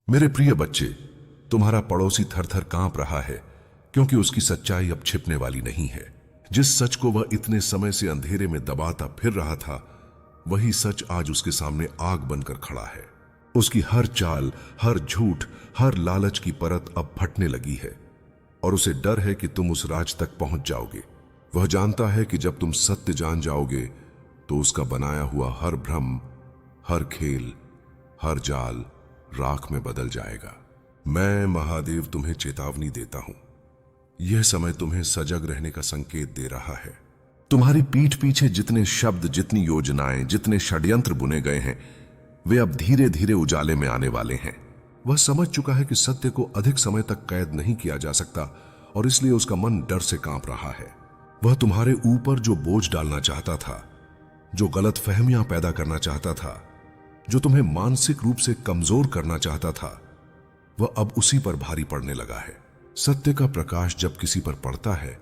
मेरे प्रिय बच्चे, तुम्हारा पड़ोसी थर थर कांप रहा है क्योंकि उसकी सच्चाई अब छिपने वाली नहीं है। जिस सच को वह इतने समय से अंधेरे में दबाता फिर रहा था, वही सच आज उसके सामने आग बनकर खड़ा है। उसकी हर चाल, हर झूठ, हर लालच की परत अब फटने लगी है और उसे डर है कि तुम उस राज तक पहुंच जाओगे। वह जानता है कि जब तुम सत्य जान जाओगे तो उसका बनाया हुआ हर भ्रम, हर खेल, हर जाल राख में बदल जाएगा। मैं महादेव तुम्हें चेतावनी देता हूं। यह समय तुम्हें सजग रहने का संकेत दे रहा है। तुम्हारी पीठ पीछे जितने शब्द, जितनी योजनाएं, जितने षड्यंत्र बुने गए हैं, वे अब धीरे धीरे उजाले में आने वाले हैं। वह समझ चुका है कि सत्य को अधिक समय तक कैद नहीं किया जा सकता और इसलिए उसका मन डर से कांप रहा है। वह तुम्हारे ऊपर जो बोझ डालना चाहता था, जो गलत फहमियां पैदा करना चाहता था, जो तुम्हें मानसिक रूप से कमजोर करना चाहता था, वह अब उसी पर भारी पड़ने लगा है। सत्य का प्रकाश जब किसी पर पड़ता है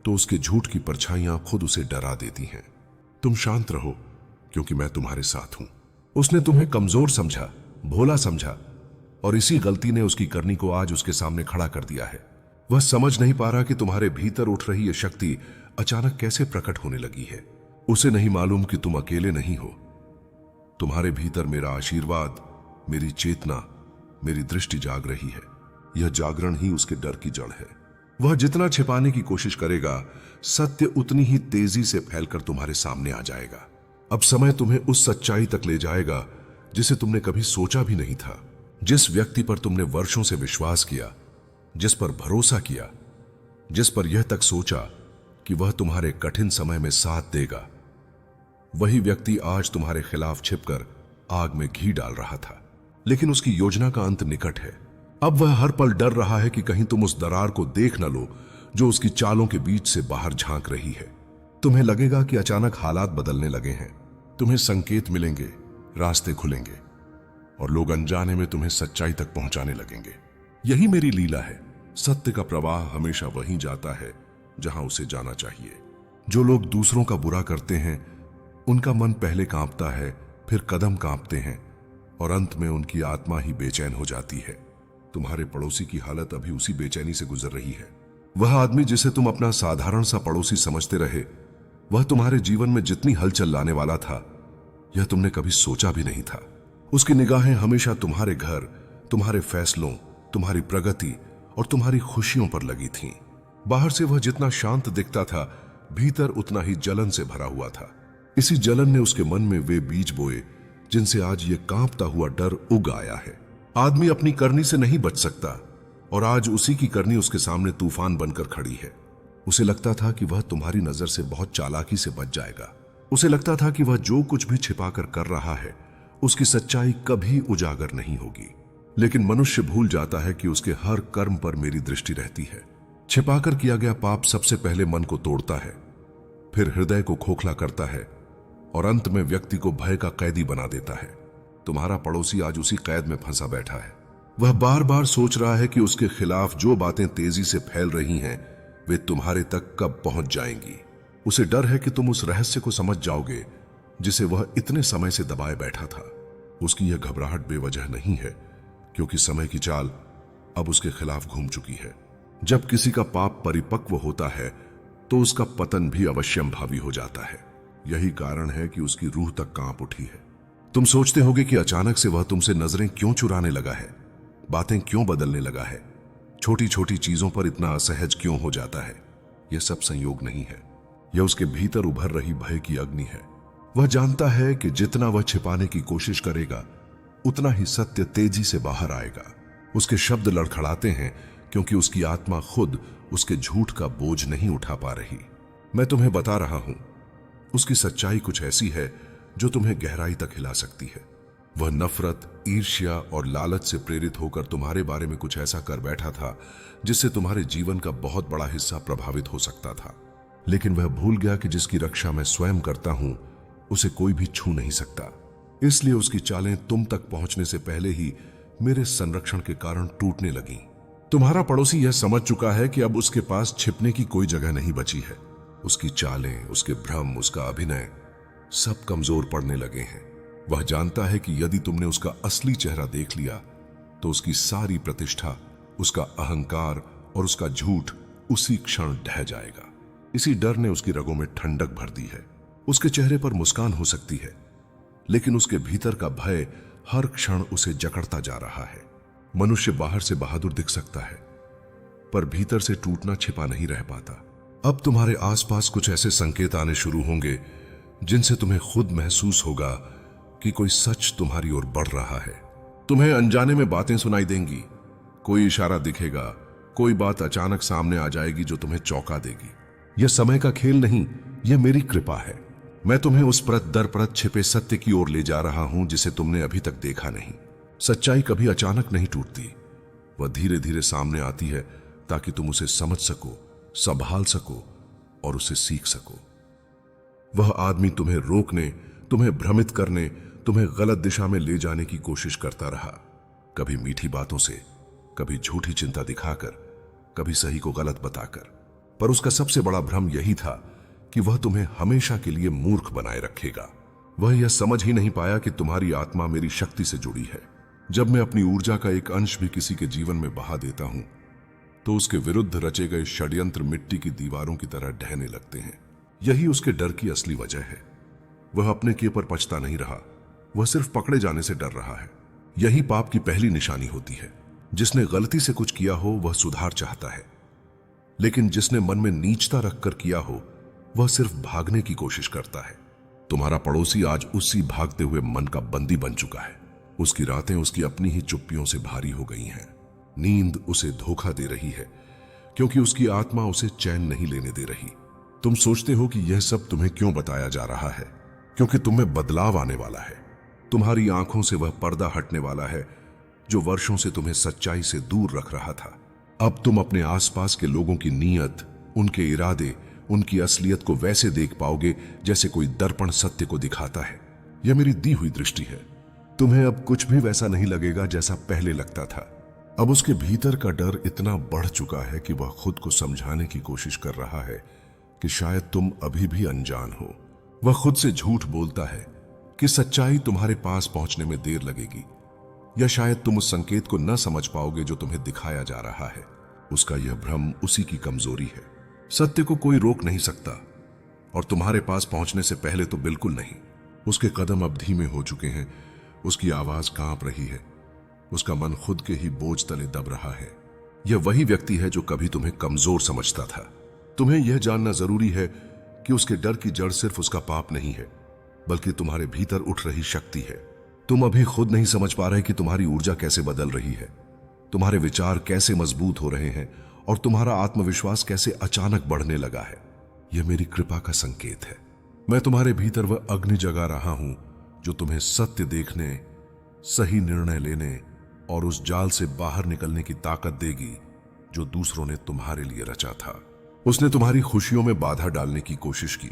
तो उसके झूठ की परछाइयां खुद उसे डरा देती हैं। तुम शांत रहो क्योंकि मैं तुम्हारे साथ हूं। उसने तुम्हें कमजोर समझा, भोला समझा और इसी गलती ने उसकी करनी को आज उसके सामने खड़ा कर दिया है। वह समझ नहीं पा रहा कि तुम्हारे भीतर उठ रही यह शक्ति अचानक कैसे प्रकट होने लगी है। उसे नहीं मालूम कि तुम अकेले नहीं हो। तुम्हारे भीतर मेरा आशीर्वाद, मेरी चेतना, मेरी दृष्टि जाग रही है। यह जागरण ही उसके डर की जड़ है। वह जितना छिपाने की कोशिश करेगा, सत्य उतनी ही तेजी से फैलकर तुम्हारे सामने आ जाएगा। अब समय तुम्हें उस सच्चाई तक ले जाएगा जिसे तुमने कभी सोचा भी नहीं था। जिस व्यक्ति पर तुमने वर्षों से विश्वास किया, जिस पर भरोसा किया, जिस पर यह तक सोचा कि वह तुम्हारे कठिन समय में साथ देगा, वही व्यक्ति आज तुम्हारे खिलाफ छिपकर आग में घी डाल रहा था। लेकिन उसकी योजना का अंत निकट है। अब वह हर पल डर रहा है कि कहीं तुम उस दरार को देख न लो जो उसकी चालों के बीच से बाहर झांक रही है। तुम्हें लगेगा कि अचानक हालात बदलने लगे हैं। तुम्हें संकेत मिलेंगे, रास्ते खुलेंगे और लोग अनजाने में तुम्हें सच्चाई तक पहुंचाने लगेंगे। यही मेरी लीला है। सत्य का प्रवाह हमेशा वहीं जाता है जहां उसे जाना चाहिए। जो लोग दूसरों का बुरा करते हैं, उनका मन पहले कांपता है, फिर कदम कांपते हैं और अंत में उनकी आत्मा ही बेचैन हो जाती है। तुम्हारे पड़ोसी की हालत अभी उसी बेचैनी से गुजर रही है। वह आदमी जिसे तुम अपना साधारण सा पड़ोसी समझते रहे, वह तुम्हारे जीवन में जितनी हलचल लाने वाला था, यह तुमने कभी सोचा भी नहीं था। उसकी निगाहें हमेशा तुम्हारे घर, तुम्हारे फैसलों, तुम्हारी प्रगति और तुम्हारी खुशियों पर लगी थीं। बाहर से वह जितना शांत दिखता था, भीतर उतना ही जलन से भरा हुआ था। इसी जलन ने उसके मन में वे बीज बोए जिनसे आज ये कांपता हुआ डर उग आया है। आदमी अपनी करनी से नहीं बच सकता और आज उसी की करनी उसके सामने तूफान बनकर खड़ी है। उसे लगता था कि वह तुम्हारी नजर से बहुत चालाकी से बच जाएगा। उसे लगता था कि वह जो कुछ भी छिपाकर कर रहा है, उसकी सच्चाई कभी उजागर नहीं होगी। लेकिन मनुष्य भूल जाता है कि उसके हर कर्म पर मेरी दृष्टि रहती है। छिपाकर किया गया पाप सबसे पहले मन को तोड़ता है, फिर हृदय को खोखला करता है और अंत में व्यक्ति को भय का कैदी बना देता है। तुम्हारा पड़ोसी आज उसी कैद में फंसा बैठा है। वह बार बार सोच रहा है कि उसके खिलाफ जो बातें तेजी से फैल रही हैं, वे तुम्हारे तक कब पहुंच जाएंगी। उसे डर है कि तुम उस रहस्य को समझ जाओगे जिसे वह इतने समय से दबाए बैठा था। उसकी यह घबराहट बेवजह नहीं है, क्योंकि समय की चाल अब उसके खिलाफ घूम चुकी है। जब किसी का पाप परिपक्व होता है तो उसका पतन भी अवश्यंभावी हो जाता है। यही कारण है कि उसकी रूह तक कांप उठी है। तुम सोचते होगे कि अचानक से वह तुमसे नजरें क्यों चुराने लगा है, बातें क्यों बदलने लगा है, छोटी छोटी चीजों पर इतना असहज क्यों हो जाता है। यह सब संयोग नहीं है, यह उसके भीतर उभर रही भय की अग्नि है। वह जानता है कि जितना वह छिपाने की कोशिश करेगा, उतना ही सत्य तेजी से बाहर आएगा। उसके शब्द लड़खड़ाते हैं क्योंकि उसकी आत्मा खुद उसके झूठ का बोझ नहीं उठा पा रही। मैं तुम्हें बता रहा हूं, उसकी सच्चाई कुछ ऐसी है जो तुम्हें गहराई तक हिला सकती है। वह नफरत, ईर्ष्या और लालच से प्रेरित होकर तुम्हारे बारे में कुछ ऐसा कर बैठा था जिससे तुम्हारे जीवन का बहुत बड़ा हिस्सा प्रभावित हो सकता था। लेकिन वह भूल गया कि जिसकी रक्षा मैं स्वयं करता हूं, उसे कोई भी छू नहीं सकता। इसलिए उसकी चालें तुम तक पहुंचने से पहले ही मेरे संरक्षण के कारण टूटने लगीं। तुम्हारा पड़ोसी यह समझ चुका है कि अब उसके पास छिपने की कोई जगह नहीं बची है। उसकी चालें, उसके भ्रम, उसका अभिनय सब कमजोर पड़ने लगे हैं। वह जानता है कि यदि तुमने उसका असली चेहरा देख लिया तो उसकी सारी प्रतिष्ठा, उसका अहंकार और उसका झूठ उसी क्षण ढह जाएगा। इसी डर ने उसकी रगों में ठंडक भर दी है। उसके चेहरे पर मुस्कान हो सकती है, लेकिन उसके भीतर का भय हर क्षण उसे जकड़ता जा रहा है। मनुष्य बाहर से बहादुर दिख सकता है, पर भीतर से टूटना छिपा नहीं रह पाता। अब तुम्हारे आसपास कुछ ऐसे संकेत आने शुरू होंगे जिनसे तुम्हें खुद महसूस होगा कि कोई सच तुम्हारी ओर बढ़ रहा है। तुम्हें अनजाने में बातें सुनाई देंगी, कोई इशारा दिखेगा, कोई बात अचानक सामने आ जाएगी जो तुम्हें चौंका देगी। यह समय का खेल नहीं, यह मेरी कृपा है। मैं तुम्हें उस परत दर परत छिपे सत्य की ओर ले जा रहा हूं जिसे तुमने अभी तक देखा नहीं। सच्चाई कभी अचानक नहीं टूटती, वह धीरे धीरे सामने आती है ताकि तुम उसे समझ सको, संभाल सको और उसे सीख सको। वह आदमी तुम्हें रोकने, तुम्हें भ्रमित करने, तुम्हें गलत दिशा में ले जाने की कोशिश करता रहा, कभी मीठी बातों से, कभी झूठी चिंता दिखाकर, कभी सही को गलत बताकर। पर उसका सबसे बड़ा भ्रम यही था कि वह तुम्हें हमेशा के लिए मूर्ख बनाए रखेगा। वह यह समझ ही नहीं पाया कि तुम्हारी आत्मा मेरी शक्ति से जुड़ी है। जब मैं अपनी ऊर्जा का एक अंश भी किसी के जीवन में बहा देता हूं, तो उसके विरुद्ध रचे गए षड्यंत्र मिट्टी की दीवारों की तरह ढहने लगते हैं। यही उसके डर की असली वजह है। वह अपने किए पर पछता नहीं रहा, वह सिर्फ पकड़े जाने से डर रहा है। यही पाप की पहली निशानी होती है। जिसने गलती से कुछ किया हो वह सुधार चाहता है, लेकिन जिसने मन में नीचता रखकर किया हो वह सिर्फ भागने की कोशिश करता है। तुम्हारा पड़ोसी आज उसी भागते हुए मन का बंदी बन चुका है। उसकी रातें उसकी अपनी ही चुप्पियों से भारी हो गई हैं। नींद उसे धोखा दे रही है क्योंकि उसकी आत्मा उसे चैन नहीं लेने दे रही। तुम सोचते हो कि यह सब तुम्हें क्यों बताया जा रहा है, क्योंकि तुम्हें बदलाव आने वाला है। तुम्हारी आंखों से वह पर्दा हटने वाला है जो वर्षों से तुम्हें सच्चाई से दूर रख रहा था। अब तुम अपने आसपास के लोगों की नीयत, उनके इरादे, उनकी असलियत को वैसे देख पाओगे जैसे कोई दर्पण सत्य को दिखाता है। यह मेरी दी हुई दृष्टि है। तुम्हें अब कुछ भी वैसा नहीं लगेगा जैसा पहले लगता था। अब उसके भीतर का डर इतना बढ़ चुका है कि वह खुद को समझाने की कोशिश कर रहा है कि शायद तुम अभी भी अनजान हो। वह खुद से झूठ बोलता है कि सच्चाई तुम्हारे पास पहुंचने में देर लगेगी, या शायद तुम उस संकेत को न समझ पाओगे जो तुम्हें दिखाया जा रहा है। उसका यह भ्रम उसी की कमजोरी है। सत्य को कोई रोक नहीं सकता, और तुम्हारे पास पहुंचने से पहले तो बिल्कुल नहीं। उसके कदम अब धीमे हो चुके हैं, उसकी आवाज कांप रही है, उसका मन खुद के ही बोझ तले दब रहा है। यह वही व्यक्ति है जो कभी तुम्हें कमजोर समझता था। तुम्हें यह जानना जरूरी है कि उसके डर की जड़ सिर्फ उसका पाप नहीं है, बल्कि तुम्हारे भीतर उठ रही शक्ति है। तुम अभी खुद नहीं समझ पा रहे कि तुम्हारी ऊर्जा कैसे बदल रही है, तुम्हारे विचार कैसे मजबूत हो रहे हैं और तुम्हारा आत्मविश्वास कैसे अचानक बढ़ने लगा है। यह मेरी कृपा का संकेत है। मैं तुम्हारे भीतर वह अग्नि जगा रहा हूं जो तुम्हें सत्य देखने, सही निर्णय लेने और उस जाल से बाहर निकलने की ताकत देगी जो दूसरों ने तुम्हारे लिए रचा था। उसने तुम्हारी खुशियों में बाधा डालने की कोशिश की,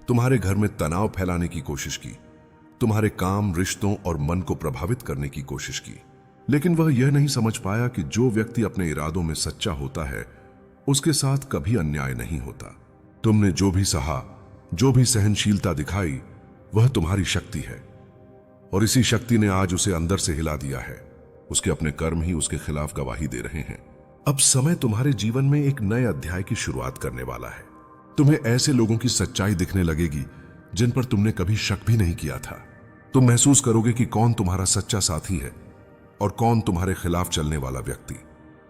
तुम्हारे घर में तनाव फैलाने की कोशिश की, तुम्हारे काम, रिश्तों और मन को प्रभावित करने की कोशिश की। लेकिन वह यह नहीं समझ पाया कि जो व्यक्ति अपने इरादों में सच्चा होता है उसके साथ कभी अन्याय नहीं होता। तुमने जो भी सहा, जो भी सहनशीलता दिखाई, वह तुम्हारी शक्ति है, और इसी शक्ति ने आज उसे अंदर से हिला दिया है। उसके अपने कर्म ही उसके खिलाफ गवाही दे रहे हैं। अब समय तुम्हारे जीवन में एक नए अध्याय की शुरुआत करने वाला है। तुम्हें ऐसे लोगों की सच्चाई दिखने लगेगी जिन पर तुमने कभी शक भी नहीं किया था। तुम महसूस करोगे कि कौन तुम्हारा सच्चा साथी है और कौन तुम्हारे खिलाफ चलने वाला व्यक्ति।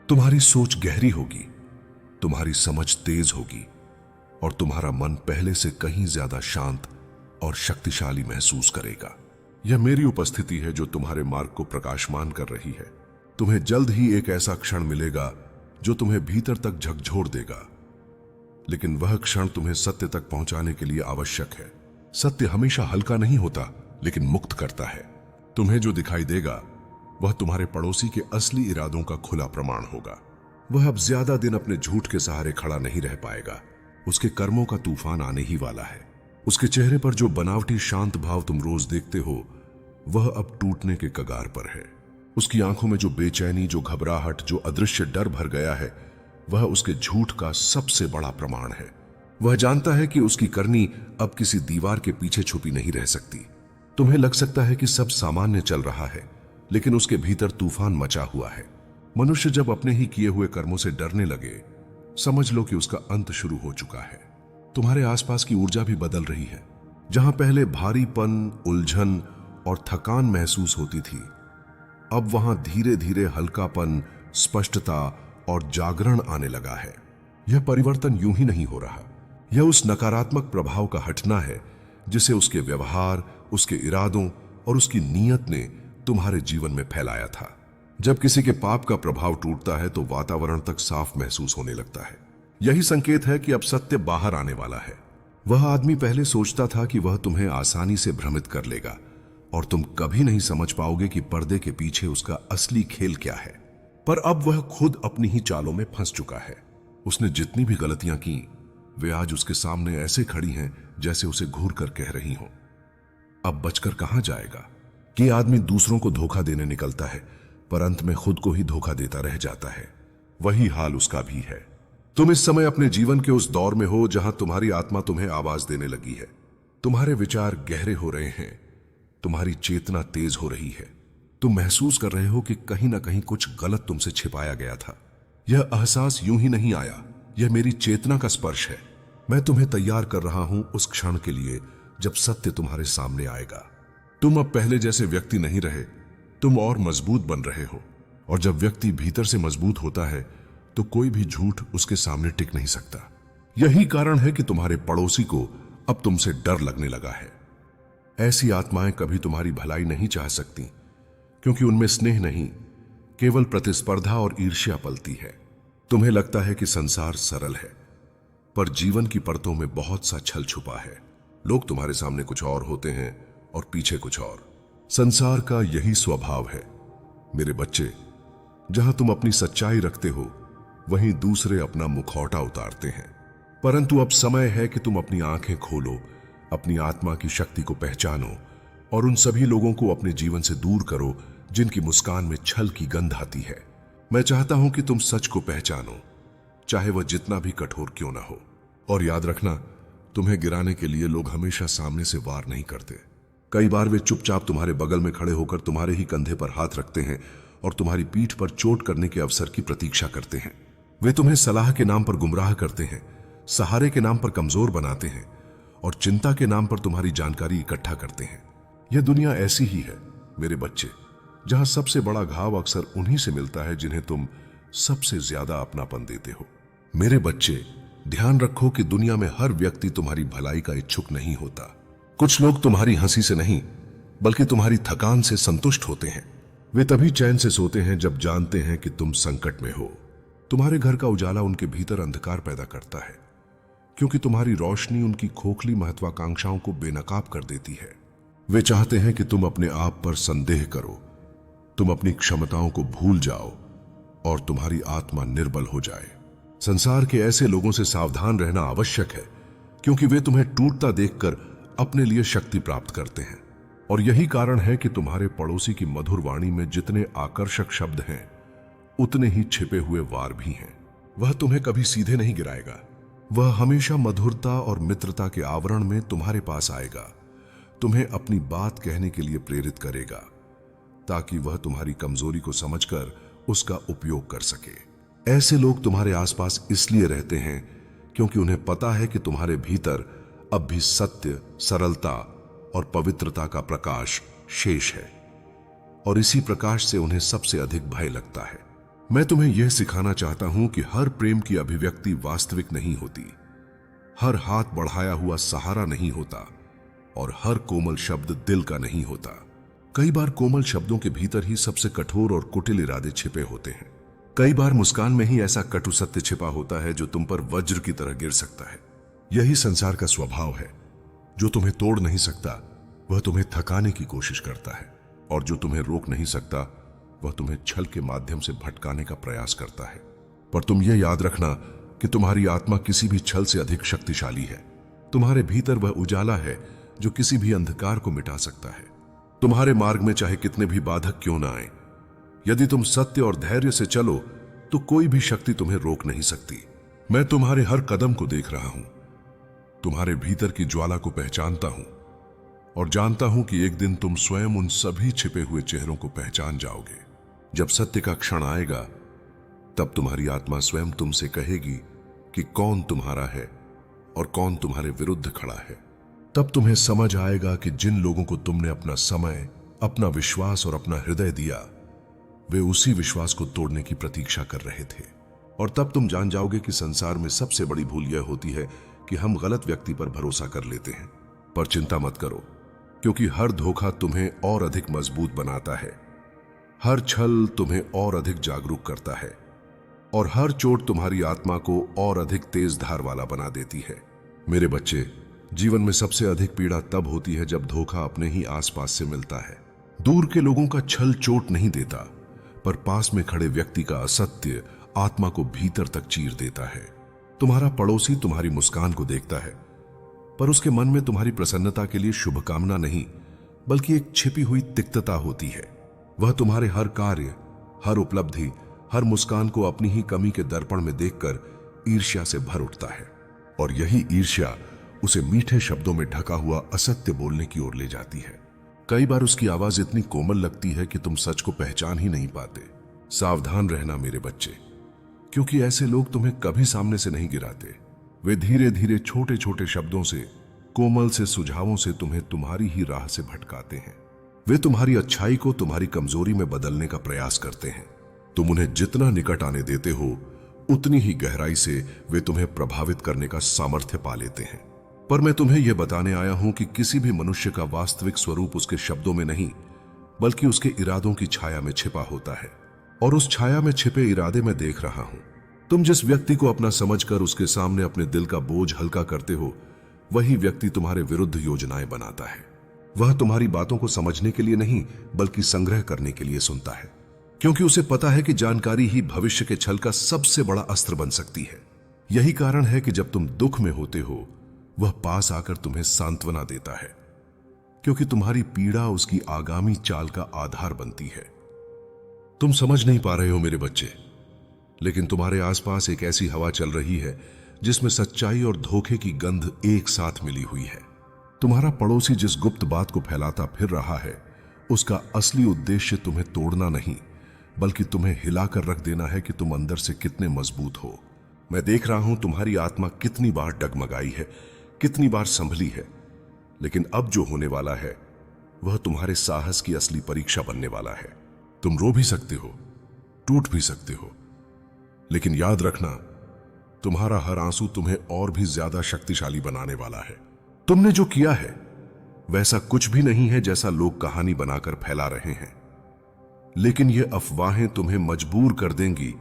तुम्हारी सोच गहरी होगी, तुम्हारी समझ तेज होगी और तुम्हारा मन पहले से कहीं ज्यादा शांत और शक्तिशाली महसूस करेगा। यह मेरी उपस्थिति है जो तुम्हारे मार्ग को प्रकाशमान कर रही है। तुम्हें जल्द ही एक ऐसा क्षण मिलेगा जो तुम्हें भीतर तक झकझोर देगा, लेकिन वह क्षण तुम्हें सत्य तक पहुंचाने के लिए आवश्यक है। सत्य हमेशा हल्का नहीं होता, लेकिन मुक्त करता है। तुम्हें जो दिखाई देगा वह तुम्हारे पड़ोसी के असली इरादों का खुला प्रमाण होगा। वह अब ज्यादा दिन अपने झूठ के सहारे खड़ा नहीं रह पाएगा। उसके कर्मों का तूफान आने ही वाला है। उसके चेहरे पर जो बनावटी शांत भाव तुम रोज देखते हो वह अब टूटने के कगार पर है। उसकी आंखों में जो बेचैनी, जो घबराहट, जो अदृश्य डर भर गया है, वह उसके झूठ का सबसे बड़ा प्रमाण है। वह जानता है कि उसकी करनी अब किसी दीवार के पीछे छुपी नहीं रह सकती। तुम्हें लग सकता है कि सब सामान्य चल रहा है, लेकिन उसके भीतर तूफान मचा हुआ है। मनुष्य जब अपने ही किए हुए कर्मों से डरने लगे, समझ लो कि उसका अंत शुरू हो चुका है। तुम्हारे आसपास की ऊर्जा भी बदल रही है। जहां पहले भारीपन, उलझन और थकान महसूस होती थी, अब वहां धीरे धीरे हल्कापन, स्पष्टता और जागरण आने लगा है। यह परिवर्तन यूं ही नहीं हो रहा, यह उस नकारात्मक प्रभाव का हटना है जिसे उसके व्यवहार, उसके इरादों और उसकी नीयत ने तुम्हारे जीवन में फैलाया था। जब किसी के पाप का प्रभाव टूटता है तो वातावरण तक साफ महसूस होने लगता है। यही संकेत है कि अब सत्य बाहर आने वाला है। वह आदमी पहले सोचता था कि वह तुम्हें आसानी से भ्रमित कर लेगा और तुम कभी नहीं समझ पाओगे कि पर्दे के पीछे उसका असली खेल क्या है। पर अब वह खुद अपनी ही चालों में फंस चुका है। उसने जितनी भी गलतियां की, वे आज उसके सामने ऐसे खड़ी हैं जैसे उसे घूर कर कह रही हों। अब बचकर कहां जाएगा? कि आदमी दूसरों को धोखा देने निकलता है पर अंत में खुद को ही धोखा देता रह जाता है। वही हाल उसका भी है। तुम इस समय अपने जीवन के उस दौर में हो जहां तुम्हारी आत्मा तुम्हें आवाज देने लगी है। तुम्हारे विचार गहरे हो रहे हैं, तुम्हारी चेतना तेज हो रही है। तुम महसूस कर रहे हो कि कहीं ना कहीं कुछ गलत तुमसे छिपाया गया था। यह एहसास यूं ही नहीं आया, यह मेरी चेतना का स्पर्श है। मैं तुम्हें तैयार कर रहा हूं उस क्षण के लिए जब सत्य तुम्हारे सामने आएगा। तुम अब पहले जैसे व्यक्ति नहीं रहे, तुम और मजबूत बन रहे हो। और जब व्यक्ति भीतर से मजबूत होता है तो कोई भी झूठ उसके सामने टिक नहीं सकता। यही कारण है कि तुम्हारे पड़ोसी को अब तुमसे डर लगने लगा है। ऐसी आत्माएं कभी तुम्हारी भलाई नहीं चाह सकती, क्योंकि उनमें स्नेह नहीं, केवल प्रतिस्पर्धा और ईर्ष्या पलती है। तुम्हें लगता है कि संसार सरल है, पर जीवन की परतों में बहुत सा छल छुपा है। लोग तुम्हारे सामने कुछ और होते हैं और पीछे कुछ और। संसार का यही स्वभाव है मेरे बच्चे। जहां तुम अपनी सच्चाई रखते हो, वहीं दूसरे अपना मुखौटा उतारते हैं। परंतु अब समय है कि तुम अपनी आंखें खोलो, अपनी आत्मा की शक्ति को पहचानो और उन सभी लोगों को अपने जीवन से दूर करो जिनकी मुस्कान में छल की गंध आती है। मैं चाहता हूं कि तुम सच को पहचानो, चाहे वह जितना भी कठोर क्यों ना हो। और याद रखना, तुम्हें गिराने के लिए लोग हमेशा सामने से वार नहीं करते। कई बार वे चुपचाप तुम्हारे बगल में खड़े होकर तुम्हारे ही कंधे पर हाथ रखते हैं और तुम्हारी पीठ पर चोट करने के अवसर की प्रतीक्षा करते हैं। वे तुम्हें सलाह के नाम पर गुमराह करते हैं, सहारे के नाम पर कमजोर बनाते हैं और चिंता के नाम पर तुम्हारी जानकारी इकट्ठा करते हैं। यह दुनिया ऐसी ही है मेरे बच्चे, जहां सबसे बड़ा घाव अक्सर उन्हीं से मिलता है जिन्हें तुम सबसे ज्यादा अपनापन देते हो। मेरे बच्चे, ध्यान रखो कि दुनिया में हर व्यक्ति तुम्हारी भलाई का इच्छुक नहीं होता। कुछ लोग तुम्हारी हंसी से नहीं, बल्कि तुम्हारी थकान से संतुष्ट होते हैं। वे तभी चैन से सोते हैं जब जानते हैं कि तुम संकट में हो। तुम्हारे घर का उजाला उनके भीतर अंधकार पैदा करता है, क्योंकि तुम्हारी रोशनी उनकी खोखली महत्वाकांक्षाओं को बेनकाब कर देती है। वे चाहते हैं कि तुम अपने आप पर संदेह करो, तुम अपनी क्षमताओं को भूल जाओ और तुम्हारी आत्मा निर्बल हो जाए। संसार के ऐसे लोगों से सावधान रहना आवश्यक है, क्योंकि वे तुम्हें टूटता देखकर अपने लिए शक्ति प्राप्त करते हैं। और यही कारण है कि तुम्हारे पड़ोसी की मधुर वाणी में जितने आकर्षक शब्द हैं, उतने ही छिपे हुए वार भी हैं। वह तुम्हें कभी सीधे नहीं गिराएगा, वह हमेशा मधुरता और मित्रता के आवरण में तुम्हारे पास आएगा, तुम्हें अपनी बात कहने के लिए प्रेरित करेगा, ताकि वह तुम्हारी कमजोरी को समझकर उसका उपयोग कर सके। ऐसे लोग तुम्हारे आसपास इसलिए रहते हैं क्योंकि उन्हें पता है कि तुम्हारे भीतर अब भी सत्य, सरलता और पवित्रता का प्रकाश शेष है, और इसी प्रकाश से उन्हें सबसे अधिक भय लगता है। मैं तुम्हें यह सिखाना चाहता हूं कि हर प्रेम की अभिव्यक्ति वास्तविक नहीं होती, हर हाथ बढ़ाया हुआ सहारा नहीं होता और हर कोमल शब्द दिल का नहीं होता। कई बार कोमल शब्दों के भीतर ही सबसे कठोर और कुटिल इरादे छिपे होते हैं। कई बार मुस्कान में ही ऐसा कटु सत्य छिपा होता है जो तुम पर वज्र की तरह गिर सकता है। यही संसार का स्वभाव है। जो तुम्हें तोड़ नहीं सकता वह तुम्हें थकाने की कोशिश करता है, और जो तुम्हें रोक नहीं सकता वह तुम्हें छल के माध्यम से भटकाने का प्रयास करता है। पर तुम यह याद रखना कि तुम्हारी आत्मा किसी भी छल से अधिक शक्तिशाली है। तुम्हारे भीतर वह उजाला है जो किसी भी अंधकार को मिटा सकता है। तुम्हारे मार्ग में चाहे कितने भी बाधक क्यों ना आए, यदि तुम सत्य और धैर्य से चलो तो कोई भी शक्ति तुम्हें रोक नहीं सकती। मैं तुम्हारे हर कदम को देख रहा हूं, तुम्हारे भीतर की ज्वाला को पहचानता हूं और जानता हूं कि एक दिन तुम स्वयं उन सभी छिपे हुए चेहरों को पहचान जाओगे। जब सत्य का क्षण आएगा, तब तुम्हारी आत्मा स्वयं तुमसे कहेगी कि कौन तुम्हारा है और कौन तुम्हारे विरुद्ध खड़ा है। तब तुम्हें समझ आएगा कि जिन लोगों को तुमने अपना समय, अपना विश्वास और अपना हृदय दिया, वे उसी विश्वास को तोड़ने की प्रतीक्षा कर रहे थे। और तब तुम जान जाओगे कि संसार में सबसे बड़ी भूल यह होती है कि हम गलत व्यक्ति पर भरोसा कर लेते हैं। पर चिंता मत करो, क्योंकि हर धोखा तुम्हें और अधिक मजबूत बनाता है, हर छल तुम्हें और अधिक जागरूक करता है, और हर चोट तुम्हारी आत्मा को और अधिक तेज धार वाला बना देती है। मेरे बच्चे, जीवन में सबसे अधिक पीड़ा तब होती है जब धोखा अपने ही आसपास से मिलता है। दूर के लोगों का छल चोट नहीं देता, पर पास में खड़े व्यक्ति का असत्य आत्मा को भीतर तक चीर देता है। तुम्हारा पड़ोसी तुम्हारी मुस्कान को देखता है, पर उसके मन में तुम्हारी प्रसन्नता के लिए शुभकामना नहीं, बल्कि एक छिपी हुई तिक्तता होती है। वह तुम्हारे हर कार्य, हर उपलब्धि, हर मुस्कान को अपनी ही कमी के दर्पण में देखकर ईर्ष्या से भर उठता है, और यही ईर्ष्या उसे मीठे शब्दों में ढका हुआ असत्य बोलने की ओर ले जाती है। कई बार उसकी आवाज इतनी कोमल लगती है कि तुम सच को पहचान ही नहीं पाते। सावधान रहना मेरे बच्चे, क्योंकि ऐसे लोग तुम्हें कभी सामने से नहीं गिराते। वे धीरे धीरे छोटे छोटे शब्दों से, कोमल से सुझावों से तुम्हें तुम्हारी ही राह से भटकाते हैं। वे तुम्हारी अच्छाई को तुम्हारी कमजोरी में बदलने का प्रयास करते हैं। तुम उन्हें जितना निकट आने देते हो, उतनी ही गहराई से वे तुम्हें प्रभावित करने का सामर्थ्य पा लेते हैं। पर मैं तुम्हें यह बताने आया हूं कि किसी भी मनुष्य का वास्तविक स्वरूप उसके शब्दों में नहीं, बल्कि उसके इरादों की छाया में छिपा होता है। और उस छाया में छिपे इरादे मैं देख रहा हूं। तुम जिस व्यक्ति को अपना समझकर उसके सामने अपने दिल का बोझ हल्का करते हो, वही व्यक्ति तुम्हारे विरुद्ध योजनाएं बनाता है। वह तुम्हारी बातों को समझने के लिए नहीं, बल्कि संग्रह करने के लिए सुनता है, क्योंकि उसे पता है कि जानकारी ही भविष्य के छल का सबसे बड़ा अस्त्र बन सकती है। यही कारण है कि जब तुम दुख में होते हो, वह पास आकर तुम्हें सांत्वना देता है, क्योंकि तुम्हारी पीड़ा उसकी आगामी चाल का आधार बनती है। तुम समझ नहीं पा रहे हो मेरे बच्चे, लेकिन तुम्हारे आसपास एक ऐसी हवा चल रही है जिसमें सच्चाई और धोखे की गंध एक साथ मिली हुई है। तुम्हारा पड़ोसी जिस गुप्त बात को फैलाता फिर रहा है, उसका असली उद्देश्य तुम्हें तोड़ना नहीं, बल्कि तुम्हें हिलाकर रख देना है कि तुम अंदर से कितने मजबूत हो। मैं देख रहा हूं तुम्हारी आत्मा कितनी बार डगमगाई है, कितनी बार संभली है, लेकिन अब जो होने वाला है वह तुम्हारे साहस की असली परीक्षा बनने वाला है। तुम रो भी सकते हो, टूट भी सकते हो, लेकिन याद रखना, तुम्हारा हर आंसू तुम्हें और भी ज्यादा शक्तिशाली बनाने वाला है। तुमने जो किया है वैसा कुछ भी नहीं है जैसा लोग कहानी बनाकर फैला रहे हैं, लेकिन ये अफवाहें तुम्हें मजबूर कर देंगी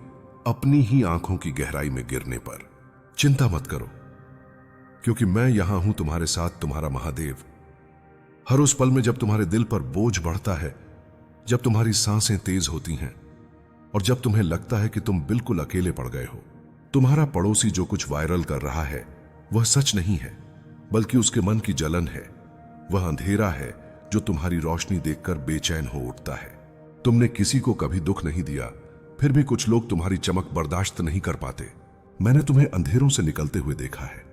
अपनी ही आंखों की गहराई में गिरने पर। चिंता मत करो, क्योंकि मैं यहां हूं तुम्हारे साथ, तुम्हारा महादेव। हर उस पल में जब तुम्हारे दिल पर बोझ बढ़ता है, जब तुम्हारी सांसें तेज होती हैं और जब तुम्हें लगता है कि तुम बिल्कुल अकेले पड़ गए हो, तुम्हारा पड़ोसी जो कुछ वायरल कर रहा है वह सच नहीं है, बल्कि उसके मन की जलन है। वह अंधेरा है जो तुम्हारी रोशनी देखकर बेचैन हो उठता है। तुमने किसी को कभी दुख नहीं दिया, फिर भी कुछ लोग तुम्हारी चमक बर्दाश्त नहीं कर पाते। मैंने तुम्हें अंधेरों से निकलते हुए देखा है,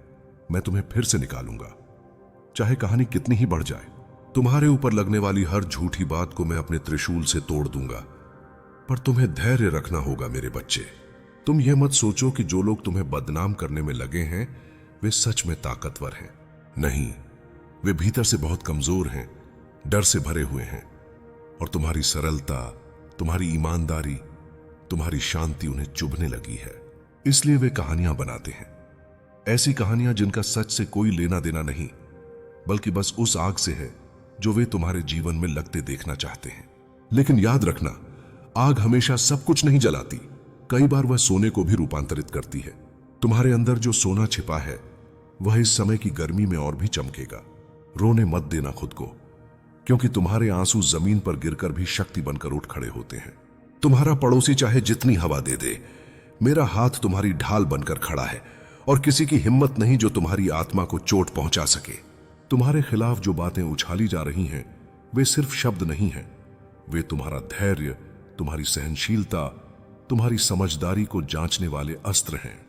मैं तुम्हें फिर से निकालूंगा, चाहे कहानी कितनी ही बढ़ जाए। तुम्हारे ऊपर लगने वाली हर झूठी बात को मैं अपने त्रिशूल से तोड़ दूंगा। पर तुम्हें धैर्य रखना होगा मेरे बच्चे। तुम यह मत सोचो कि जो लोग तुम्हें बदनाम करने में लगे हैं वे सच में ताकतवर हैं। नहीं, वे भीतर से बहुत कमजोर हैं, डर से भरे हुए हैं, और तुम्हारी सरलता, तुम्हारी ईमानदारी, तुम्हारी शांति उन्हें चुभने लगी है। इसलिए वे कहानियां बनाते हैं, ऐसी कहानियां जिनका सच से कोई लेना देना नहीं, बल्कि बस उस आग से है जो वे तुम्हारे जीवन में लगते देखना चाहते हैं। लेकिन याद रखना, आग हमेशा सब कुछ नहीं जलाती, कई बार वह सोने को भी रूपांतरित करती है। तुम्हारे अंदर जो सोना छिपा है वह इस समय की गर्मी में और भी चमकेगा। रोने मत देना खुद को, क्योंकि तुम्हारे आंसू जमीन पर गिरकर भी शक्ति बनकर उठ खड़े होते हैं। तुम्हारा पड़ोसी चाहे जितनी हवा दे दे, मेरा हाथ तुम्हारी ढाल बनकर खड़ा है, और किसी की हिम्मत नहीं जो तुम्हारी आत्मा को चोट पहुंचा सके। तुम्हारे खिलाफ जो बातें उछाली जा रही हैं वे सिर्फ शब्द नहीं हैं, वे तुम्हारा धैर्य, तुम्हारी सहनशीलता, तुम्हारी समझदारी को जांचने वाले अस्त्र हैं।